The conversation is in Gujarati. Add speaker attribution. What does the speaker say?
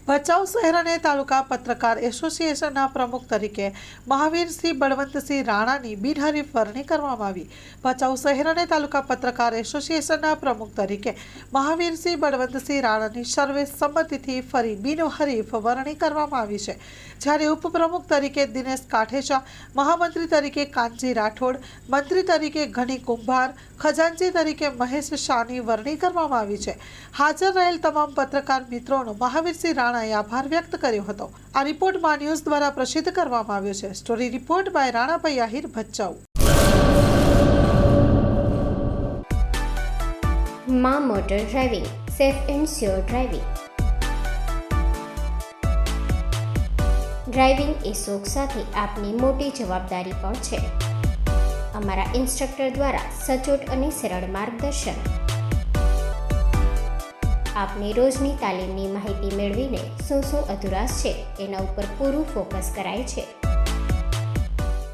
Speaker 1: ભચાઉ શહેર અને તાલુકા પત્રકાર એસોસિએશનના પ્રમુખ તરીકે મહાવીરસિંહ બળવંતસિંહ રાણાની બિનહરીફ વરણી કરવામાં આવી. ભચાઉ શહેર અને તાલુકા પત્રકાર એસોસિએશનના પ્રમુખ તરીકે મહાવીરસિંહ બળવંતસિંહ રાણાની સર્વે સંમતિથી ફરી બિનહરીફ વરણી કરવામાં આવી છે. જ્યારે ઉપપ્રમુખ તરીકે દિનેશ કાઠેચા, મહામંત્રી તરીકે કાનજી રાઠોડ, મંત્રી તરીકે ઘણી કુંભાર, ખજાનચી તરીકે મહેશ શાહની વરણી કરવામાં આવી છે. હાજર રહેલ તમામ પત્રકાર મિત્રોનો મહાવીરસિંહ રાણાએ આભાર વ્યક્ત કર્યો હતો. આ રિપોર્ટ મા ન્યૂઝ દ્વારા પ્રસિદ્ધ કરવામાં આવ્યો છે. Story report by Ranabhai Ahir, Bhachau.
Speaker 2: માં motor driving, safe and sure driving. Driving એ શોખ સાથે આપની મોટી જવાબદારી પણ છે. અમારા ઇન્સ્ટ્રક્ટર દ્વારા સચોટ અને સરળ માર્ગદર્શન. આપની રોજની તાલીમની માહિતી મેળવીને શું અધુરાશ છે એના ઉપર પૂરું ફોકસ કરાય છે.